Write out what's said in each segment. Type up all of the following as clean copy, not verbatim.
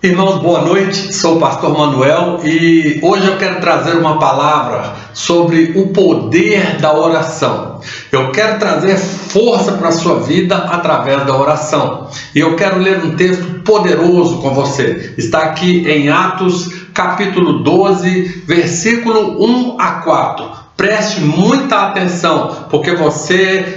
Irmãos, boa noite, sou o pastor Manuel e hoje eu quero trazer uma palavra sobre o poder da oração. Eu quero trazer força para a sua vida através da oração. E eu quero ler um texto poderoso com você. Está aqui em Atos, capítulo 12, versículo 1 a 4. Preste muita atenção, porque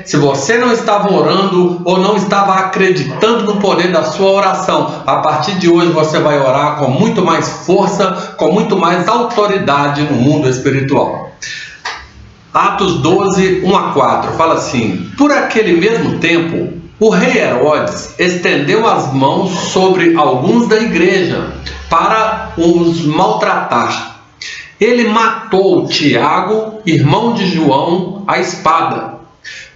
se você não estava orando ou não estava acreditando no poder da sua oração, a partir de hoje você vai orar com muito mais força, com muito mais autoridade no mundo espiritual. Atos 12, 1 a 4, fala assim: por aquele mesmo tempo, o rei Herodes estendeu as mãos sobre alguns da igreja para os maltratar. Ele matou Tiago, irmão de João, à espada.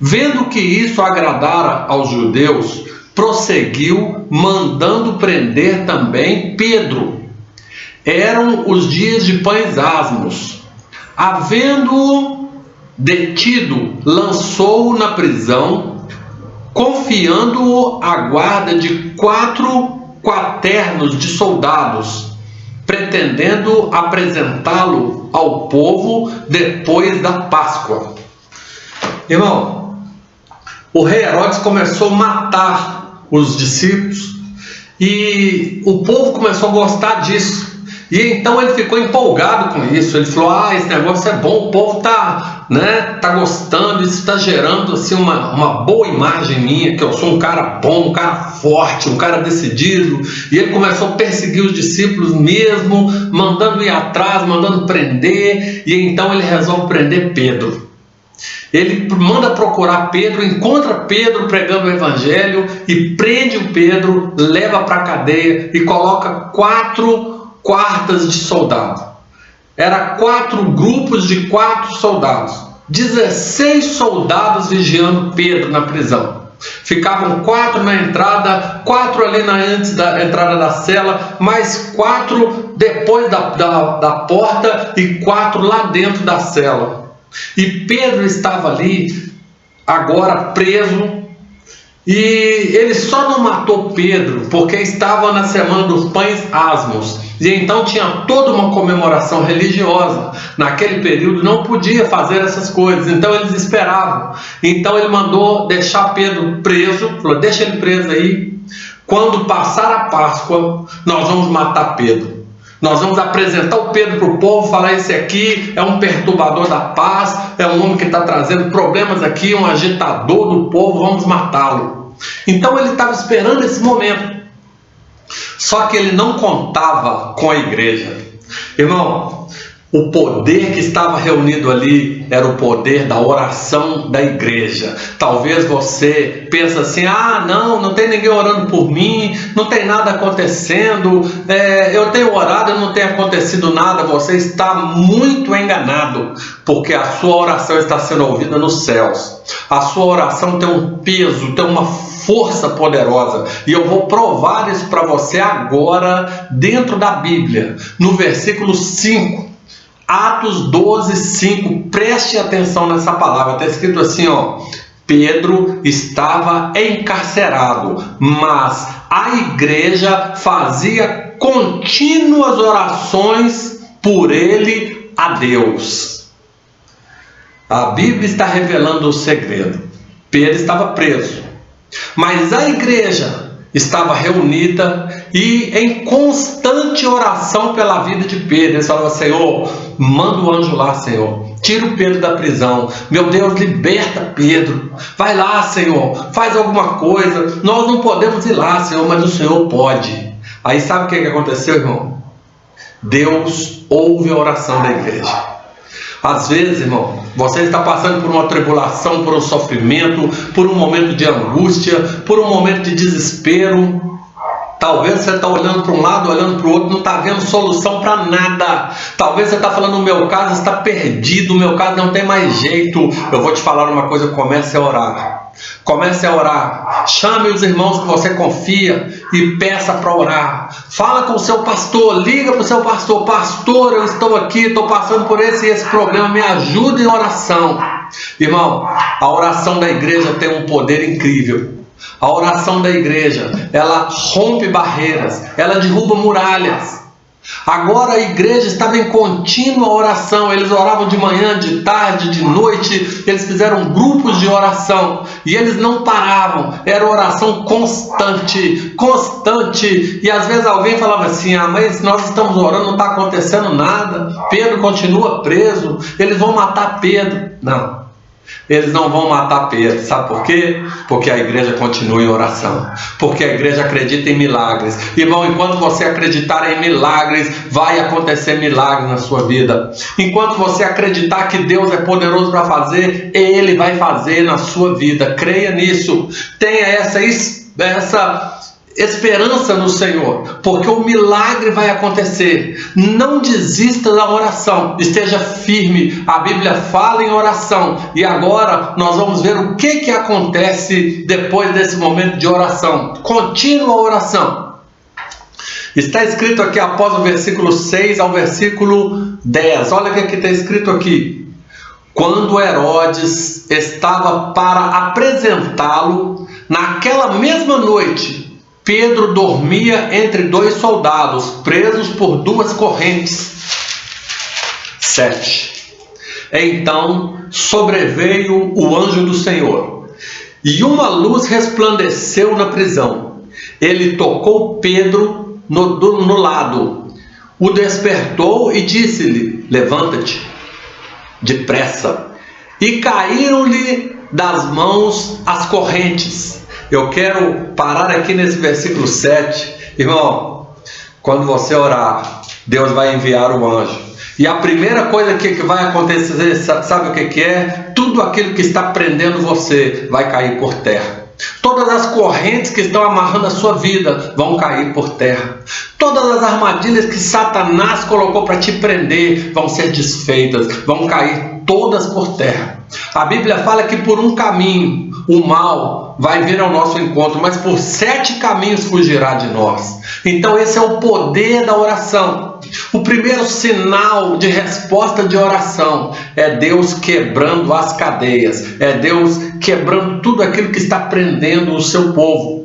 Vendo que isso agradara aos judeus, prosseguiu, mandando prender também Pedro. Eram os dias de pães asmos. Havendo-o detido, lançou-o na prisão, confiando-o à guarda de 4 quaternos de soldados, pretendendo apresentá-lo ao povo depois da Páscoa. Irmão, o rei Herodes começou a matar os discípulos e o povo começou a gostar disso. E então ele ficou empolgado com isso. Ele falou: esse negócio é bom, o povo tá gostando, isso está gerando assim, uma boa imagem minha, que eu sou um cara bom, um cara forte, um cara decidido. E ele começou a perseguir os discípulos mesmo, mandando ir atrás, mandando prender. E então ele resolve prender Pedro. Ele manda procurar Pedro, encontra Pedro pregando o evangelho e prende o Pedro, leva para a cadeia e coloca 4 quartas de soldado. Era 4 grupos de 4 soldados. 16 soldados vigiando Pedro na prisão. Ficavam 4 na entrada, 4 ali antes da entrada da cela, mais 4 depois da porta e 4 lá dentro da cela. E Pedro estava ali, agora preso. E ele só não matou Pedro porque estava na semana dos pães asmos. E então tinha toda uma comemoração religiosa. Naquele período não podia fazer essas coisas, então eles esperavam. Então ele mandou deixar Pedro preso, falou: deixa ele preso aí. Quando passar a Páscoa, nós vamos matar Pedro. Nós vamos apresentar o Pedro para o povo, falar: esse aqui é um perturbador da paz, é um homem que está trazendo problemas aqui, um agitador do povo, vamos matá-lo. Então ele estava esperando esse momento. Só que ele não contava com a igreja. Irmão, o poder que estava reunido ali era o poder da oração da igreja. Talvez você pense assim: não tem ninguém orando por mim, não tem nada acontecendo, eu tenho orado e não tem acontecido nada. Você está muito enganado, porque a sua oração está sendo ouvida nos céus. A sua oração tem um peso, tem uma força poderosa, e eu vou provar isso para você agora dentro da Bíblia, no versículo 5. Atos 12, 5, preste atenção nessa palavra, está escrito assim, Pedro estava encarcerado, mas a igreja fazia contínuas orações por ele a Deus. A Bíblia está revelando o segredo. Pedro estava preso, mas a igreja estava reunida e em constante oração pela vida de Pedro. Eles falavam: Senhor, manda o anjo lá, Senhor, tira o Pedro da prisão, meu Deus, liberta Pedro, vai lá, Senhor, faz alguma coisa, nós não podemos ir lá, Senhor, mas o Senhor pode. Aí sabe o que aconteceu, irmão? Deus ouve a oração da igreja. Às vezes, irmão, você está passando por uma tribulação, por um sofrimento, por um momento de angústia, por um momento de desespero. Talvez você está olhando para um lado, olhando para o outro, não está vendo solução para nada. Talvez você está falando: o meu caso está perdido, o meu caso não tem mais jeito. Eu vou te falar uma coisa: comece a orar. Comece a orar. Chame os irmãos que você confia e peça para orar. Fala com o seu pastor, liga para o seu pastor: pastor, eu estou aqui, estou passando por esse problema, me ajuda em oração. Irmão, a oração da igreja tem um poder incrível. A oração da igreja, ela rompe barreiras, ela derruba muralhas. Agora a igreja estava em contínua oração. Eles oravam de manhã, de tarde, de noite. Eles fizeram grupos de oração e eles não paravam. Era oração constante, constante. E às vezes alguém falava assim: ah, mas nós estamos orando, não está acontecendo nada. Pedro continua preso, eles vão matar Pedro. Não, eles não vão matar Pedro. Sabe por quê? Porque a igreja continua em oração. Porque a igreja acredita em milagres. Irmão, enquanto você acreditar em milagres, vai acontecer milagres na sua vida. Enquanto você acreditar que Deus é poderoso para fazer, Ele vai fazer na sua vida. Creia nisso. Tenha essa esperança no Senhor, porque o milagre vai acontecer. Não desista da oração, esteja firme. A Bíblia fala em oração, e agora nós vamos ver o que acontece depois desse momento de oração. Contínua oração. Está escrito aqui após o versículo 6 ao versículo 10. Olha o que está escrito aqui. Quando Herodes estava para apresentá-lo, naquela mesma noite, Pedro dormia entre dois soldados, presos por duas correntes. 7. Então sobreveio o anjo do Senhor, e uma luz resplandeceu na prisão. Ele tocou Pedro no lado, o despertou e disse-lhe: levanta-te depressa. E caíram-lhe das mãos as correntes. Eu quero parar aqui nesse versículo 7. Irmão, quando você orar, Deus vai enviar o anjo. E a primeira coisa que vai acontecer, sabe o que é? Tudo aquilo que está prendendo você vai cair por terra. Todas as correntes que estão amarrando a sua vida vão cair por terra. Todas as armadilhas que Satanás colocou para te prender vão ser desfeitas, vão cair todas por terra. A Bíblia fala que por um caminho o mal vai vir ao nosso encontro, mas por 7 caminhos fugirá de nós. Então esse é o poder da oração. O primeiro sinal de resposta de oração é Deus quebrando as cadeias, é Deus quebrando tudo aquilo que está prendendo o seu povo.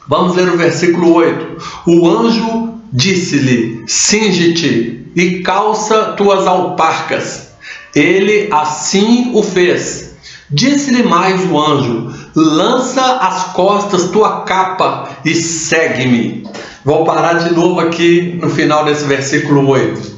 Vamos ler o versículo 8. O anjo disse-lhe: cinge-te e calça tuas alparcas. Ele assim o fez. Disse-lhe mais o anjo: lança às costas tua capa e segue-me. Vou parar de novo aqui no final desse versículo 8.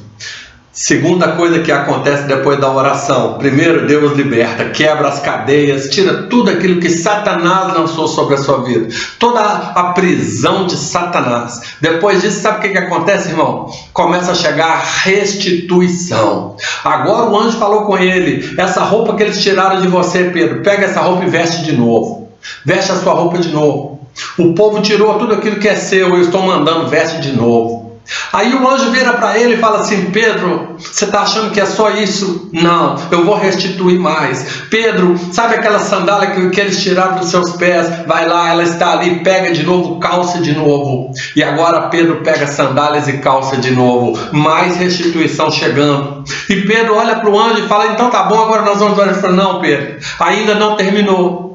Segunda coisa que acontece depois da oração. Primeiro, Deus liberta, quebra as cadeias, tira tudo aquilo que Satanás lançou sobre a sua vida. Toda a prisão de Satanás. Depois disso, sabe o que acontece, irmão? Começa a chegar a restituição. Agora o anjo falou com ele: essa roupa que eles tiraram de você, Pedro, pega essa roupa e veste de novo. Veste a sua roupa de novo. O povo tirou tudo aquilo que é seu, eu estou mandando, veste de novo. Aí o anjo vira para ele e fala assim: Pedro, você está achando que é só isso? Não, eu vou restituir mais. Pedro, sabe aquela sandália que eles tiraram dos seus pés? Vai lá, ela está ali, pega de novo, calça de novo. E agora Pedro pega sandálias e calça de novo. Mais restituição chegando. E Pedro olha para o anjo e fala: então tá bom, agora nós vamos orar. Ele fala: não, Pedro, ainda não terminou.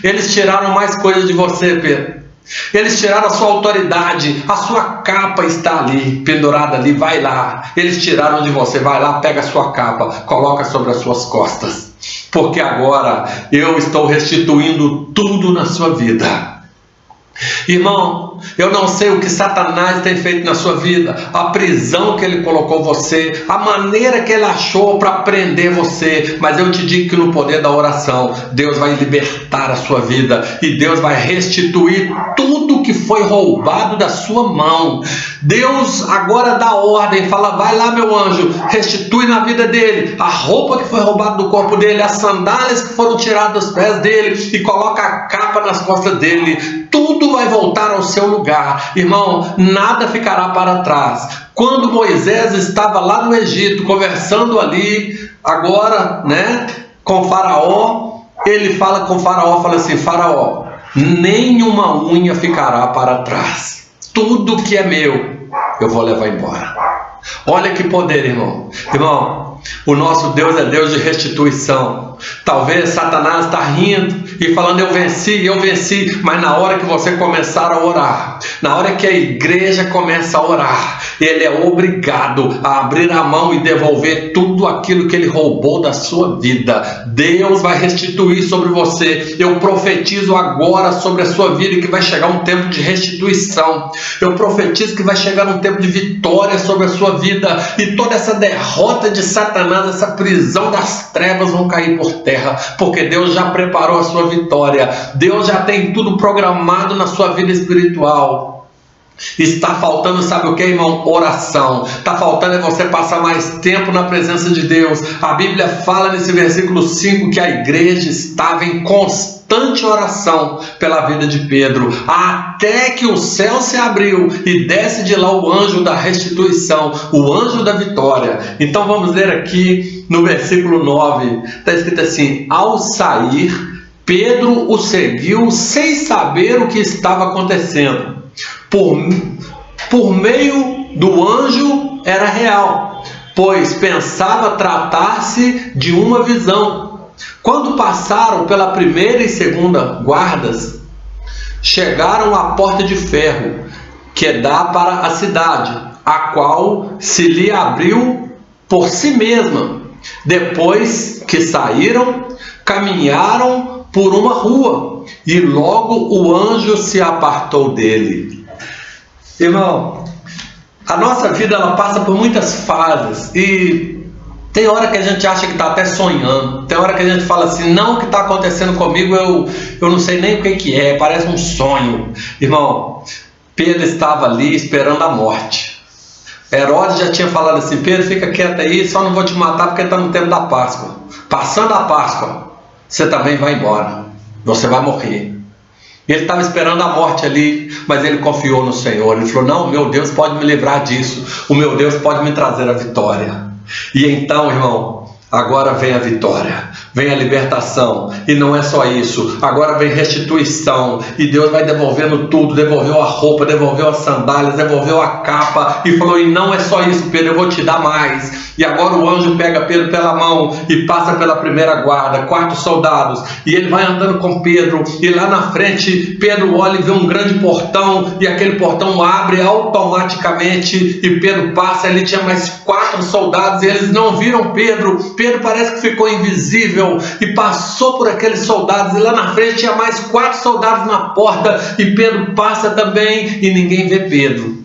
Eles tiraram mais coisas de você, Pedro. Eles tiraram a sua autoridade, a sua capa está ali, pendurada ali, vai lá. Eles tiraram de você, vai lá, pega a sua capa, coloca sobre as suas costas. Porque agora eu estou restituindo tudo na sua vida. Irmão, eu não sei o que Satanás tem feito na sua vida, a prisão que ele colocou você, a maneira que ele achou para prender você, mas eu te digo que no poder da oração, Deus vai libertar a sua vida e Deus vai restituir tudo que foi roubado da sua mão. Deus agora dá ordem, fala: vai lá, meu anjo, restitui na vida dele a roupa que foi roubada do corpo dele, as sandálias que foram tiradas dos pés dele e coloca a capa nas costas dele. Tudo vai voltar ao seu lugar. Irmão, nada ficará para trás. Quando Moisés estava lá no Egito, conversando ali, agora, com Faraó, ele fala com Faraó, fala assim: Faraó, nenhuma unha ficará para trás. Tudo que é meu, eu vou levar embora. Olha que poder, irmão. Irmão, o nosso Deus é Deus de restituição. Talvez Satanás está rindo e falando eu venci, mas na hora que você começar a orar, na hora que a igreja começa a orar, ele é obrigado a abrir a mão e devolver tudo aquilo que ele roubou da sua vida. Deus vai restituir sobre você. Eu profetizo agora sobre a sua vida que vai chegar um tempo de restituição. Eu profetizo que vai chegar um tempo de vitória sobre a sua vida, e toda essa derrota de Satanás, essa prisão das trevas vão cair por terra, porque Deus já preparou a sua vitória. Deus já tem tudo programado na sua vida espiritual. Está faltando, sabe o que, irmão? Oração. Está faltando é você passar mais tempo na presença de Deus. A Bíblia fala nesse versículo 5 que a igreja estava em constante oração pela vida de Pedro, até que o céu se abriu e desce de lá o anjo da restituição, o anjo da vitória. Então vamos ler aqui no versículo 9, está escrito assim: ao sair, Pedro o seguiu sem saber o que estava acontecendo. Por meio do anjo era real, pois pensava tratar-se de uma visão. Quando passaram pela primeira e segunda guardas, chegaram à porta de ferro que dá para a cidade, a qual se lhe abriu por si mesma. Depois que saíram, caminharam por uma rua, e logo o anjo se apartou dele. Irmão, a nossa vida ela passa por muitas fases, e tem hora que a gente acha que está até sonhando, tem hora que a gente fala assim, não, o que está acontecendo comigo eu não sei nem o que é, parece um sonho. Irmão, Pedro estava ali esperando a morte. Herodes já tinha falado assim, Pedro, fica quieto aí, só não vou te matar porque está no tempo da Páscoa. Passando a Páscoa, você também vai embora, você vai morrer. Ele estava esperando a morte ali, mas ele confiou no Senhor. Ele falou, não, o meu Deus pode me livrar disso, o meu Deus pode me trazer a vitória. E então, irmão, agora vem a vitória, vem a libertação, e não é só isso, agora vem restituição, e Deus vai devolvendo tudo, devolveu a roupa, devolveu as sandálias, devolveu a capa, e falou, e não é só isso, Pedro, eu vou te dar mais. E agora o anjo pega Pedro pela mão e passa pela primeira guarda, 4 soldados, e ele vai andando com Pedro, e lá na frente Pedro olha e vê um grande portão, e aquele portão abre automaticamente, e Pedro passa, ali tinha mais 4 soldados, e eles não viram Pedro. Pedro parece que ficou invisível e passou por aqueles soldados, e lá na frente tinha mais 4 soldados na porta, e Pedro passa também e ninguém vê Pedro.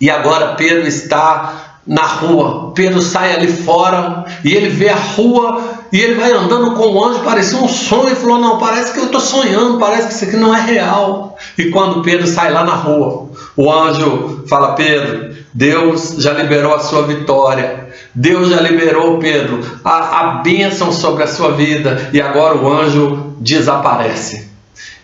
E agora Pedro está na rua, Pedro sai ali fora e ele vê a rua e ele vai andando com o anjo, parecia um sonho, e falou, não, parece que eu estou sonhando, parece que isso aqui não é real. E quando Pedro sai lá na rua, o anjo fala, Pedro, Deus já liberou a sua vitória, Deus já liberou, Pedro, a bênção sobre a sua vida, e agora o anjo desaparece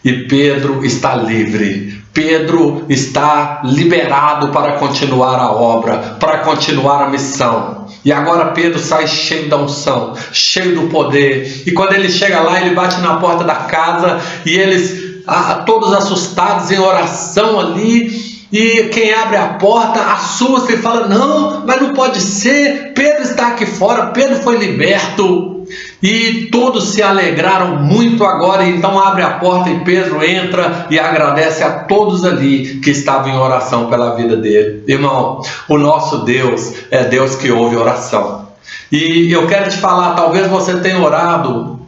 e Pedro está livre. Pedro está liberado para continuar a obra, para continuar a missão. E agora Pedro sai cheio da unção, cheio do poder. E quando ele chega lá, ele bate na porta da casa, e eles, todos assustados em oração ali, e quem abre a porta assusta e fala, não, mas não pode ser, Pedro está aqui fora, Pedro foi liberto. E todos se alegraram muito agora, e então abre a porta e Pedro entra e agradece a todos ali que estavam em oração pela vida dele. Irmão, o nosso Deus é Deus que ouve oração. E eu quero te falar, talvez você tenha orado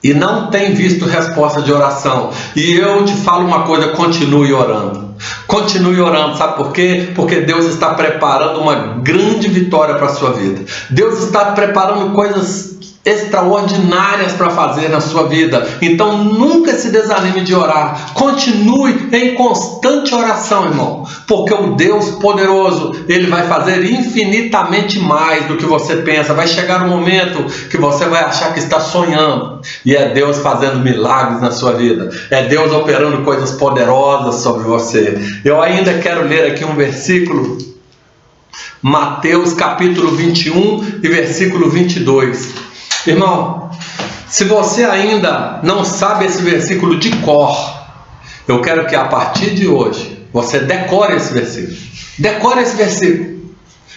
e não tem visto resposta de oração, e eu te falo uma coisa, continue orando. Continue orando, sabe por quê? Porque Deus está preparando uma grande vitória para a sua vida. Deus está preparando coisas extraordinárias para fazer na sua vida. Então nunca se desanime de orar, continue em constante oração, irmão, porque o Deus poderoso, ele vai fazer infinitamente mais do que você pensa. Vai chegar um momento que você vai achar que está sonhando, e é Deus fazendo milagres na sua vida, é Deus operando coisas poderosas sobre você. Eu ainda quero ler aqui um versículo, Mateus capítulo 21 e versículo 22. Irmão, se você ainda não sabe esse versículo de cor, eu quero que a partir de hoje você decore esse versículo. Decore esse versículo.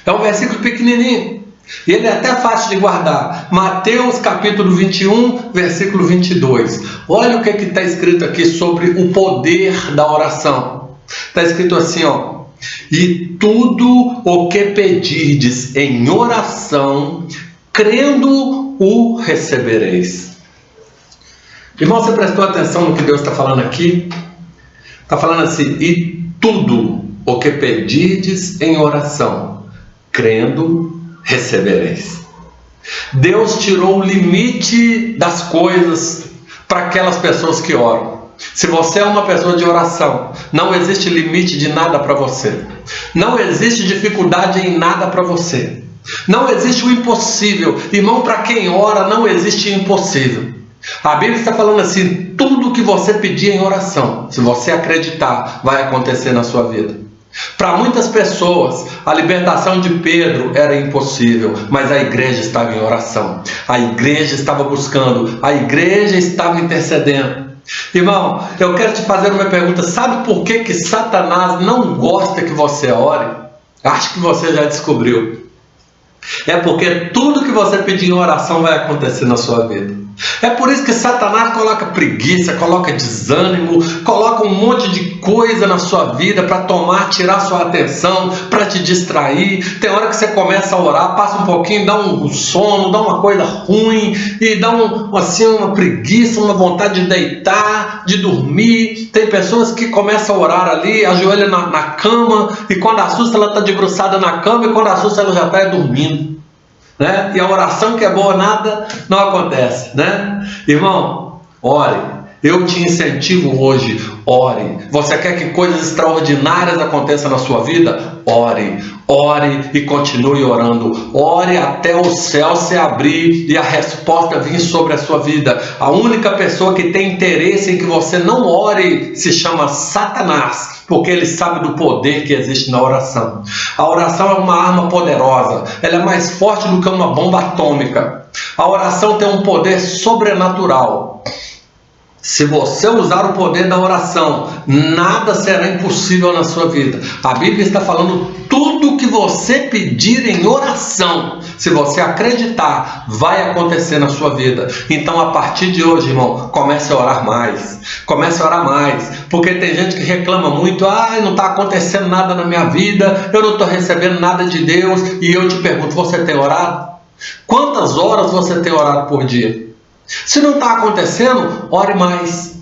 É um versículo pequenininho, E ele é até fácil de guardar. Mateus capítulo 21, versículo 22. Olha o que está escrito aqui sobre o poder da oração. Está escrito assim, ó: e tudo o que pedirdes em oração, crendo, o recebereis. Irmão, você prestou atenção no que Deus está falando aqui? Está falando assim: e tudo o que pedirdes em oração, crendo, recebereis. Deus tirou o limite das coisas para aquelas pessoas que oram. Se você é uma pessoa de oração, não existe limite de nada para você. Não existe dificuldade em nada para você. Não existe o impossível. Irmão, para quem ora, não existe impossível. A Bíblia está falando assim: tudo que você pedir em oração, se você acreditar, vai acontecer na sua vida. Para muitas pessoas, a libertação de Pedro era impossível, mas a igreja estava em oração. A igreja estava buscando, a igreja estava intercedendo. Irmão, eu quero te fazer uma pergunta: sabe por que Satanás não gosta que você ore? Acho que você já descobriu. É porque tudo que você pedir em oração vai acontecer na sua vida. É por isso que Satanás coloca preguiça, coloca desânimo, coloca um monte de coisa na sua vida para tirar sua atenção, para te distrair. Tem hora que você começa a orar, passa um pouquinho, dá um sono, dá uma coisa ruim, e dá uma preguiça, uma vontade de deitar, de dormir. Tem pessoas que começam a orar ali, ajoelha na cama, e quando assusta ela está debruçada na cama, e quando assusta ela já está dormindo. Né? E a oração que é boa, nada não acontece, né? Irmão, ore. Eu te incentivo hoje, ore. Você quer que coisas extraordinárias aconteçam na sua vida? Ore, ore e continue orando. Ore até o céu se abrir e a resposta vir sobre a sua vida. A única pessoa que tem interesse em que você não ore se chama Satanás, porque ele sabe do poder que existe na oração. A oração é uma arma poderosa, ela é mais forte do que uma bomba atômica. A oração tem um poder sobrenatural. Se você usar o poder da oração, nada será impossível na sua vida. A Bíblia está falando: tudo que você pedir em oração, se você acreditar, vai acontecer na sua vida. Então, a partir de hoje, irmão, comece a orar mais. Comece a orar mais. Porque tem gente que reclama muito: não está acontecendo nada na minha vida, eu não estou recebendo nada de Deus. E eu te pergunto: você tem orado? Quantas horas você tem orado por dia? Se não está acontecendo, ore mais.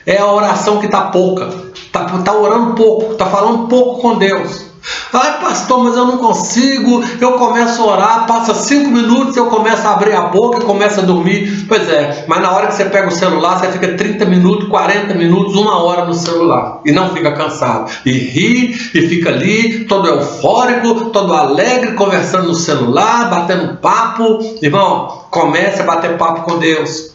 É a oração que está pouca. Está orando pouco, está falando pouco com Deus. Ai, pastor, mas eu não consigo. Eu começo a orar, passa 5 minutos, eu começo a abrir a boca e começo a dormir. Pois é, mas na hora que você pega o celular, você fica 30 minutos, 40 minutos, 1 hora no celular. E não fica cansado. E ri, e fica ali, todo eufórico, todo alegre, conversando no celular, batendo papo. Irmão, comece a bater papo com Deus.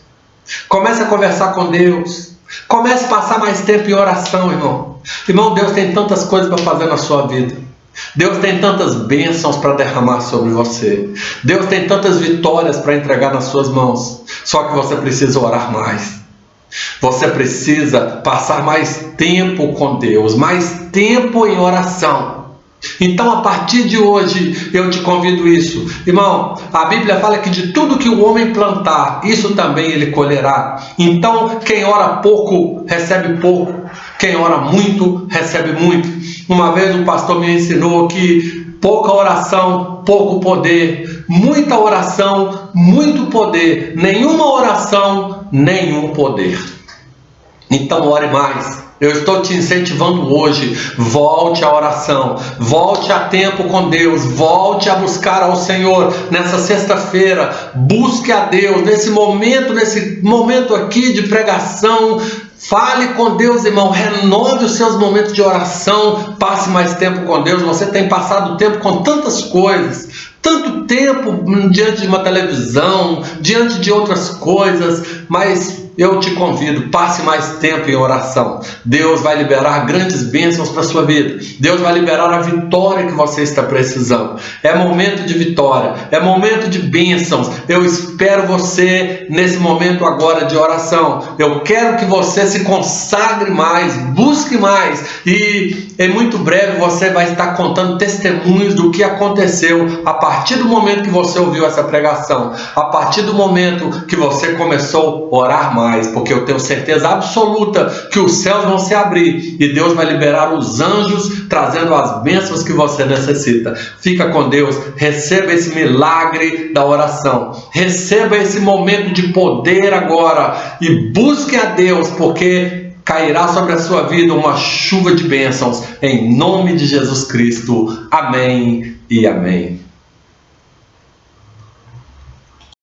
Comece a conversar com Deus. Comece a passar mais tempo em oração, irmão. Irmão, Deus tem tantas coisas para fazer na sua vida. Deus tem tantas bênçãos para derramar sobre você. Deus tem tantas vitórias para entregar nas suas mãos. Só que você precisa orar mais. Você precisa passar mais tempo com Deus, mais tempo em oração. Então, a partir de hoje, eu te convido isso. Irmão, a Bíblia fala que de tudo que o homem plantar, isso também ele colherá. Então, quem ora pouco, recebe pouco. Quem ora muito, recebe muito. Uma vez um pastor me ensinou que pouca oração, pouco poder. Muita oração, muito poder. Nenhuma oração, nenhum poder. Então, ore mais. Eu estou te incentivando hoje, volte à oração, volte a tempo com Deus, volte a buscar ao Senhor nessa sexta-feira, busque a Deus nesse momento aqui de pregação. Fale com Deus, irmão, renove os seus momentos de oração, passe mais tempo com Deus. Você tem passado tempo com tantas coisas, tanto tempo diante de uma televisão, diante de outras coisas, mas eu te convido, passe mais tempo em oração. Deus vai liberar grandes bênçãos para a sua vida. Deus vai liberar a vitória que você está precisando. É momento de vitória, é momento de bênçãos. Eu espero você nesse momento agora de oração. Eu quero que você se consagre mais, busque mais, e em muito breve você vai estar contando testemunhos do que aconteceu a partir do momento que você ouviu essa pregação, a partir do momento que você começou a orar mais, porque eu tenho certeza absoluta que os céus vão se abrir e Deus vai liberar os anjos trazendo as bênçãos que você necessita. Fica com Deus, receba esse milagre da oração, receba esse momento de poder agora e busque a Deus, porque cairá sobre a sua vida uma chuva de bênçãos, em nome de Jesus Cristo. Amém e amém.